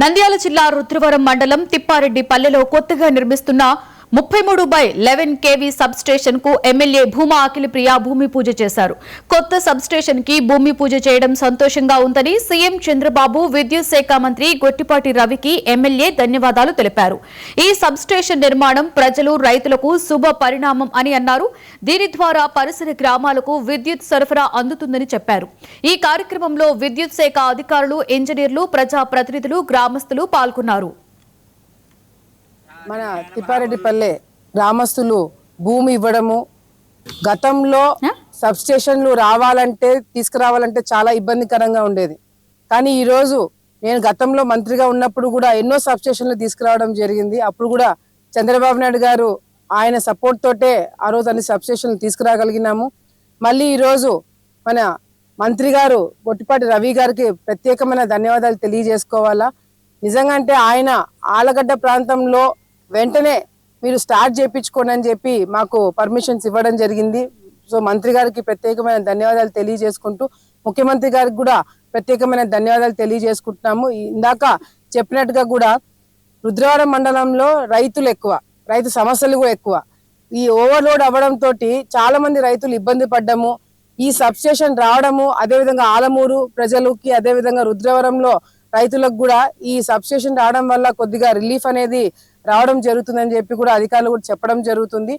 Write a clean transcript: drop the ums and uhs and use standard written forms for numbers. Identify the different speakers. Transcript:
Speaker 1: నంద్యాల జిల్లా రుద్రవరం మండలం తిప్పారెడ్డి పల్లెలో కొత్తగా నిర్మిస్తున్న 33/11 kV సబ్ స్టేషన్ కు ఎమ్మెల్యే భూమా అఖిలప్రియ భూమి పూజ చేశారు. కొత్త సబ్ స్టేషన్ కి భూమి పూజ చేయడం సంతోషంగా ఉందని సీఎం చంద్రబాబు, విద్యుత్ శాఖ మంత్రి గొట్టిపాటి రవికి ఎమ్మెల్యే ధన్యవాదాలు తెలిపారు. ఈ సబ్ స్టేషన్ నిర్మాణం ప్రజలు, రైతులకు శుభ పరిణామం అని అన్నారు. దీని ద్వారా పరిసర గ్రామాలకు విద్యుత్ సరఫరా అందుతుందని చెప్పారు. ఈ కార్యక్రమంలో విద్యుత్ శాఖ అధికారులు, ఇంజనీర్లు, ప్రజా ప్రతినిధులు, గ్రామస్తులు పాల్గొన్నారు.
Speaker 2: మన తిప్పారెడ్డిపల్లె గ్రామస్తులు భూమి ఇవ్వడము, గతంలో సబ్ స్టేషన్లు తీసుకురావాలంటే చాలా ఇబ్బందికరంగా ఉండేది. కానీ ఈ రోజు నేను గతంలో మంత్రిగా ఉన్నప్పుడు కూడా ఎన్నో సబ్ స్టేషన్లు తీసుకురావడం జరిగింది. అప్పుడు కూడా చంద్రబాబు నాయుడు గారు ఆయన సపోర్ట్ తోటే ఆ రోజు అన్ని సబ్ స్టేషన్లు తీసుకురాగలిగినాము. మళ్ళీ ఈ రోజు మన మంత్రి గారు గొట్టిపాటి రవి గారికి ప్రత్యేకమైన ధన్యవాదాలు తెలియజేసుకోవాలా. నిజంగా అంటే ఆయన ఆలగడ్డ ప్రాంతంలో వెంటనే మీరు స్టార్ట్ చేయించుకోండి అని చెప్పి మాకు పర్మిషన్స్ ఇవ్వడం జరిగింది. సో మంత్రి గారికి ప్రత్యేకమైన ధన్యవాదాలు తెలియజేసుకుంటూ, ముఖ్యమంత్రి గారికి కూడా ప్రత్యేకమైన ధన్యవాదాలు తెలియజేసుకుంటున్నాము. ఇందాక చెప్పినట్టుగా కూడా రుద్రవరం మండలంలో రైతు సమస్యలు కూడా ఎక్కువ. ఈ ఓవర్లోడ్ అవ్వడంతో చాలా మంది రైతులు ఇబ్బంది పడ్డము. ఈ సబ్ స్టేషన్ రావడము, అదేవిధంగా ఆలమూరు ప్రజలకి, అదేవిధంగా రుద్రవరంలో రైతులకు కూడా ఈ సబ్ స్టేషన్ రావడం వల్ల కొద్దిగా రిలీఫ్ అనేది రావడం జరుగుతుందని చెప్పి కూడా అధికారులు కూడా చెప్పడం జరుగుతుంది.